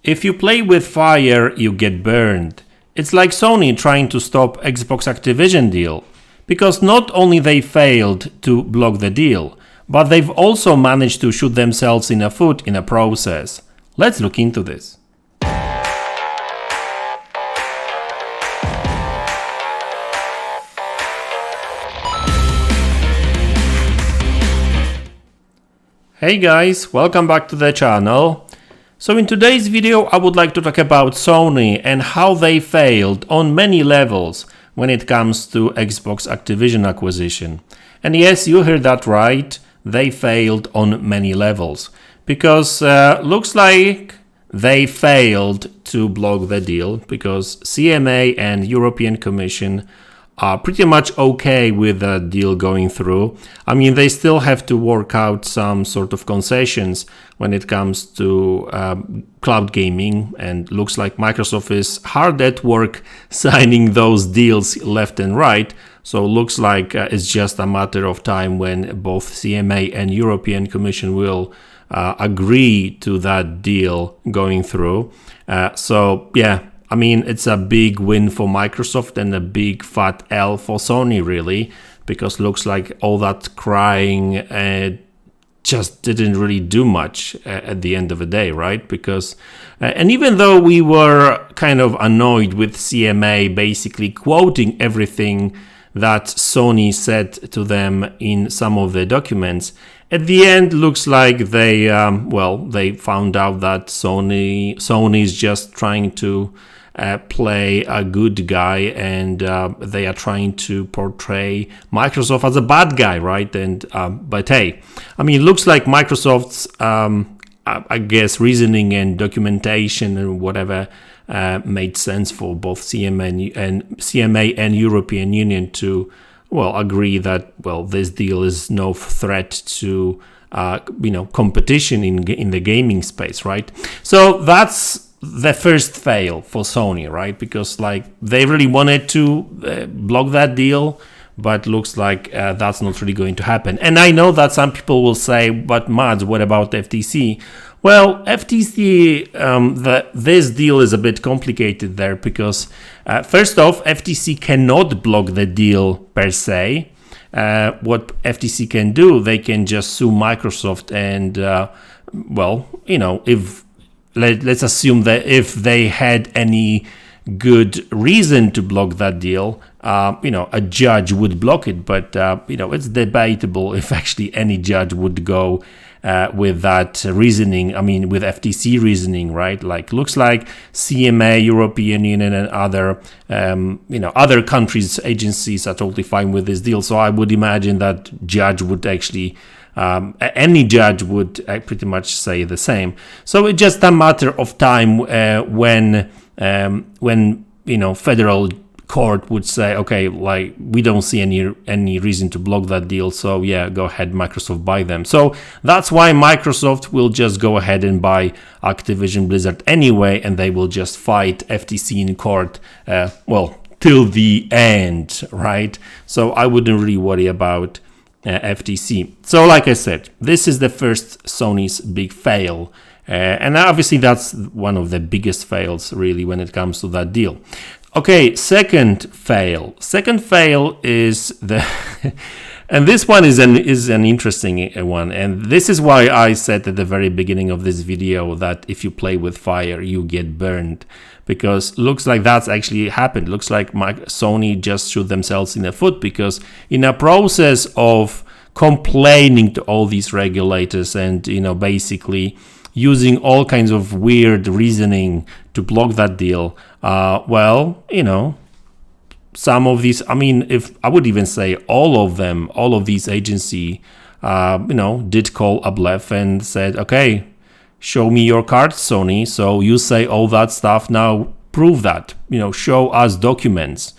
If you play with fire, you get burned. It's like Sony trying to stop Xbox Activision deal. Because not only they failed to block the deal, but they've also managed to shoot themselves in the foot in a process. Let's look into this. Hey guys, welcome back to the channel. So in today's video I would like to talk about Sony and how they failed on many levels when it comes to Xbox Activision acquisition. And yes, you heard that right, they failed on many levels. Because looks like they failed to block the deal because CMA and European Commission are pretty much okay with the deal going through. I mean, they still have to work out some sort of concessions when it comes to cloud gaming, and looks like Microsoft is hard at work signing those deals left and right. So looks like it's just a matter of time when both CMA and European Commission will agree to that deal going through. So yeah, I mean, it's a big win for Microsoft and a big fat L for Sony, really, because looks like all that crying just didn't really do much at the end of the day, right? Because, and even though we were kind of annoyed with CMA basically quoting everything that Sony said to them in some of the documents, at the end looks like they, they found out that Sony is just trying to play a good guy, and they are trying to portray Microsoft as a bad guy, right? And but hey, I mean, it looks like Microsoft's I guess reasoning and documentation and whatever made sense for both CMA and European Union to agree that this deal is no threat to competition in the gaming space, right? So that's the first fail for Sony, right? Because they really wanted to block that deal, but looks like that's not really going to happen. And I know that some people will say, but MaDz, what about FTC? Well, FTC, this deal is a bit complicated there because first off, FTC cannot block the deal per se. What FTC can do, they can just sue Microsoft and, if let's assume that if they had any good reason to block that deal, a judge would block it. But, it's debatable if actually any judge would go with that reasoning. I mean, with FTC reasoning, right? Looks like CMA, European Union, and other countries' agencies are totally fine with this deal. So I would imagine that judge would actually any judge would pretty much say the same. So it's just a matter of time when federal court would say, okay, we don't see any reason to block that deal. So yeah, go ahead, Microsoft, buy them. So that's why Microsoft will just go ahead and buy Activision Blizzard anyway, and they will just fight FTC in court. Till the end, right? So I wouldn't really worry about FTC. So like I said, this is the first Sony's big fail, and obviously that's one of the biggest fails really when it comes to that deal. Okay, second fail is the and this one is an interesting one, and this is why I said at the very beginning of this video that if you play with fire you get burned, because looks like that's actually happened. Looks like Sony just shoot themselves in the foot, because in a process of complaining to all these regulators and basically using all kinds of weird reasoning to block that deal, some of these, I mean, if I would even say all of these agencies, did call a bluff and said, okay, show me your cards, Sony. So you say all that stuff, now prove that, show us documents.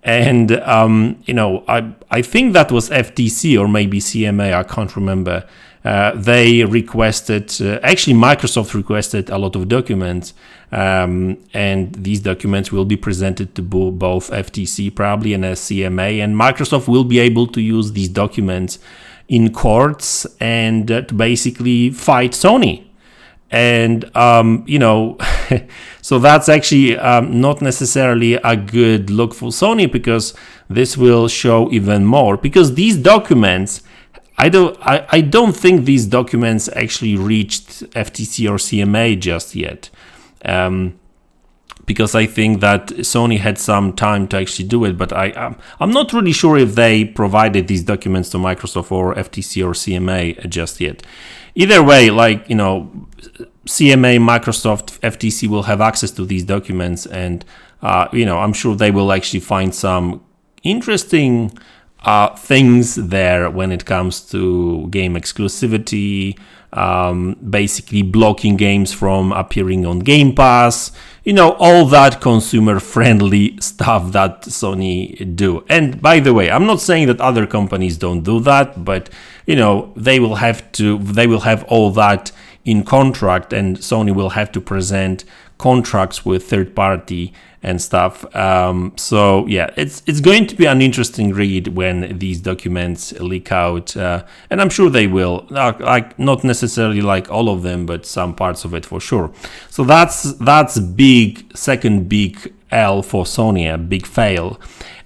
And, I think that was FTC or maybe CMA, I can't remember. They requested, actually Microsoft requested a lot of documents, and these documents will be presented to both FTC probably and CMA, and Microsoft will be able to use these documents in courts and to basically fight Sony. And, So that's actually not necessarily a good look for Sony, because this will show even more. Because these documents, I don't think these documents actually reached FTC or CMA just yet. Because I think that Sony had some time to actually do it, but I'm not really sure if they provided these documents to Microsoft or FTC or CMA just yet. Either way, like, you know, CMA, Microsoft, FTC will have access to these documents, and you know, I'm sure they will actually find some interesting things there when it comes to game exclusivity, basically blocking games from appearing on Game Pass, you know, all that consumer-friendly stuff that Sony do. And by the way, I'm not saying that other companies don't do that, but you know, they will have all that in contract, and Sony will have to present contracts with third party and stuff. So yeah, it's going to be an interesting read when these documents leak out, and I'm sure they will. Like, not necessarily like all of them, but some parts of it for sure. So that's big, second big L for Sony, a big fail.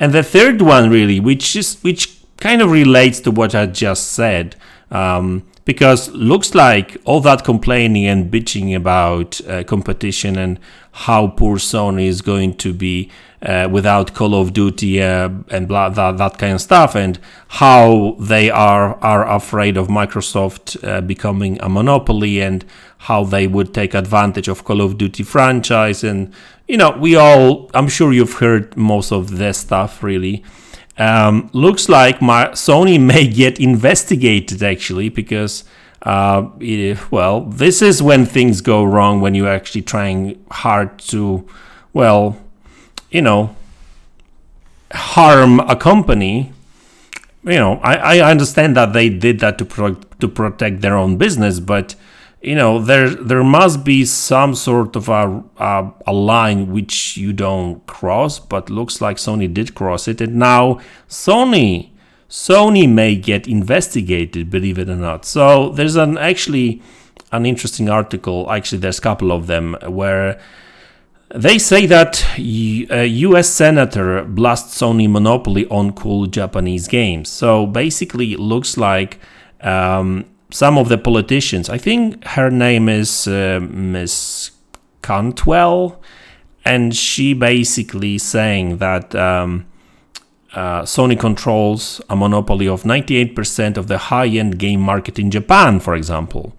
And the third one really, which kind of relates to what I just said. Because looks like all that complaining and bitching about competition and how poor Sony is going to be without Call of Duty and blah, that kind of stuff, and how they are afraid of Microsoft becoming a monopoly, and how they would take advantage of Call of Duty franchise. And you know, I'm sure you've heard most of this stuff really. Looks like Sony may get investigated actually, because well, this is when things go wrong, when you're actually trying hard to, well, you know, harm a company. You know, I understand that they did that to protect their own business, but you know, there must be some sort of a line which you don't cross, but looks like Sony did cross it, and now Sony may get investigated, believe it or not. So there's actually an interesting article, actually there's a couple of them, where they say that a US senator blasts Sony monopoly on cool Japanese games. So basically it looks like some of the politicians, I think her name is Miss Cantwell, and she basically saying that Sony controls a monopoly of 98% of the high-end game market in Japan, for example.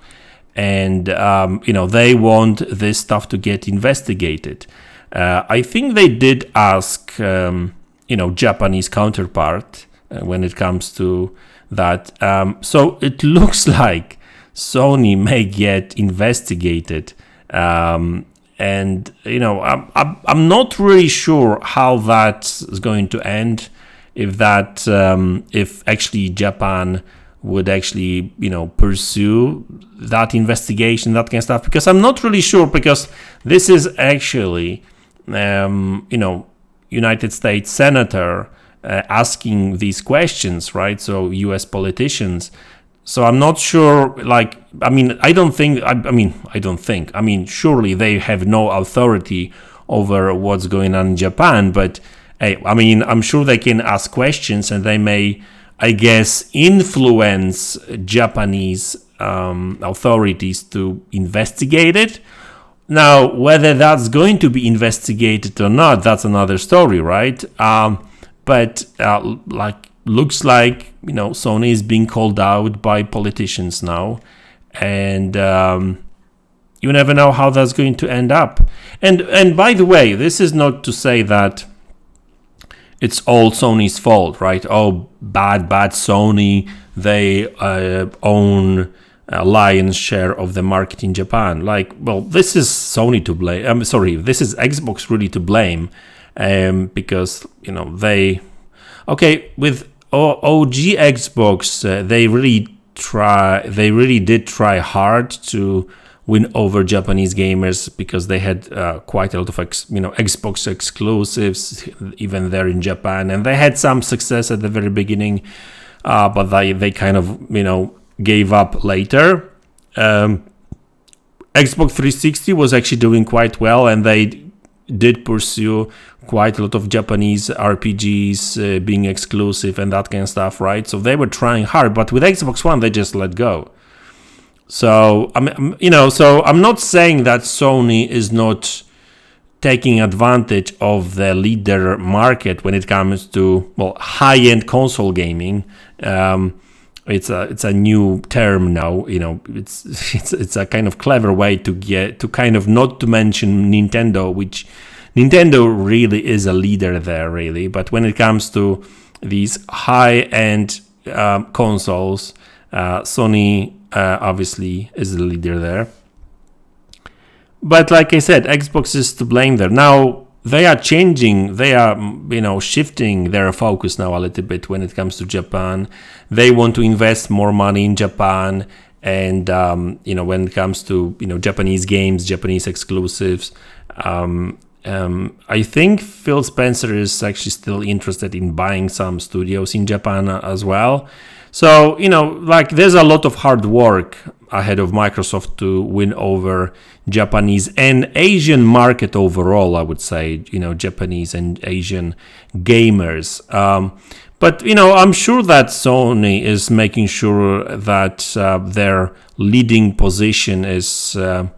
And, you know, they want this stuff to get investigated. I think they did ask, you know, Japanese counterpart when it comes to that. So it looks like Sony may get investigated. And, you know, I'm not really sure how that's going to end. If actually Japan would actually, you know, pursue that investigation, that kind of stuff, because I'm not really sure, because this is actually, you know, United States Senator asking these questions, right? So US politicians. So I'm not sure, like, I mean, surely they have no authority over what's going on in Japan, but hey, I mean, I'm sure they can ask questions, and they may, I guess, influence Japanese authorities to investigate it. Now, whether that's going to be investigated or not, that's another story, right? But like, looks like, you know, Sony is being called out by politicians now, and you never know how that's going to end up. And by the way, this is not to say that it's all Sony's fault, right? Oh, bad Sony. They own a lion's share of the market in Japan. Like, well, this is Sony to blame. This is Xbox really to blame, because, you know, with OG Xbox, they really did try hard to win over Japanese gamers, because they had quite a lot of Xbox exclusives even there in Japan, and they had some success at the very beginning, but they kind of, you know, gave up later. Xbox 360 was actually doing quite well, and they did pursue quite a lot of Japanese RPGs being exclusive and that kind of stuff, right? So they were trying hard, but with Xbox One, they just let go. So I'm not saying that Sony is not taking advantage of the leader market when it comes to, well, high-end console gaming. It's a new term now. It's a kind of clever way to get to kind of not to mention Nintendo, which Nintendo really is a leader there, really. But when it comes to these high-end consoles, Sony obviously is the leader there. But like I said, Xbox is to blame there. Now they are changing, they are shifting their focus now a little bit when it comes to Japan. They want to invest more money in Japan, and when it comes to Japanese games, Japanese exclusives. I think Phil Spencer is actually still interested in buying some studios in Japan as well. So, there's a lot of hard work ahead of Microsoft to win over Japanese and Asian market overall, I would say, Japanese and Asian gamers. But I'm sure that Sony is making sure that their leading position is going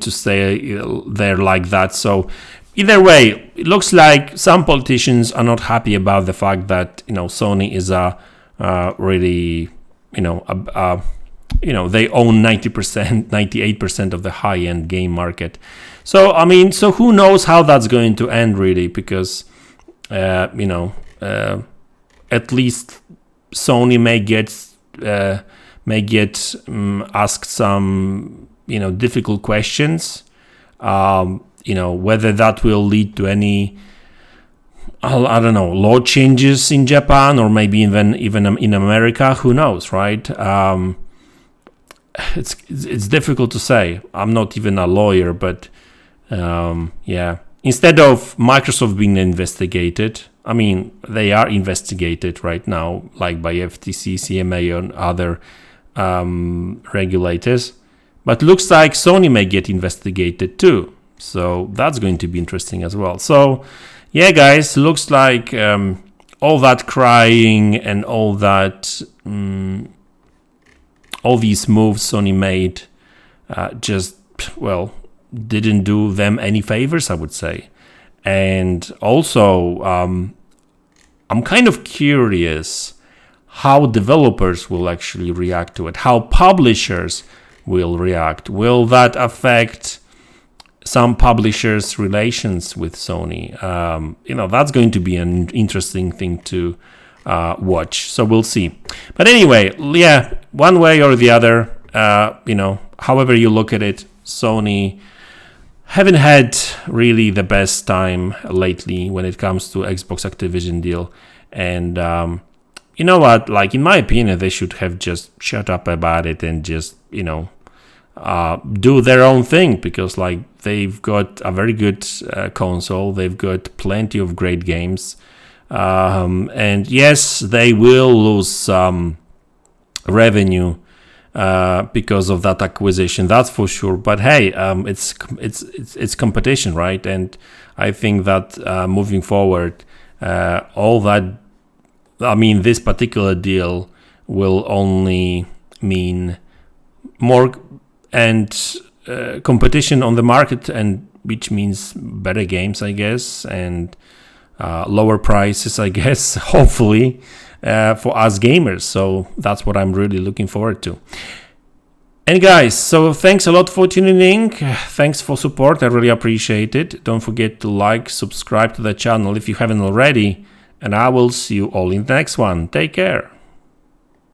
to stay there like that. So either way, it looks like some politicians are not happy about the fact that Sony is a really they own 90%, 98% of the high-end game market. So so who knows how that's going to end really? Because at least Sony may get asked some difficult questions. Whether that will lead to any, I don't know, law changes in Japan or maybe even in America. Who knows, right? It's difficult to say. I'm not even a lawyer, but yeah. Instead of Microsoft being investigated, they are investigated right now, like by FTC, CMA, and other regulators. But looks like Sony may get investigated too. So that's going to be interesting as well. So yeah, guys, looks like all that crying and all that, all these moves Sony made didn't do them any favors, I would say. And also, I'm kind of curious how developers will actually react to it, how publishers will react. Will that affect some publishers' relations with Sony? That's going to be an interesting thing to watch. So we'll see. But anyway, yeah, one way or the other, however you look at it, Sony haven't had really the best time lately when it comes to Xbox Activision deal. And you know what? Like, in my opinion, they should have just shut up about it and just, do their own thing, because they've got a very good console. They've got plenty of great games. And yes, they will lose some revenue because of that acquisition, that's for sure. But hey, it's competition, right? And I think that moving forward, this particular deal will only mean more and competition on the market, and which means better games, I guess, and lower prices, I guess, hopefully, for us gamers. So that's what I'm really looking forward to. And guys, so thanks a lot for tuning in. Thanks for support. I really appreciate it. Don't forget to like, subscribe to the channel if you haven't already. And I will see you all in the next one. Take care.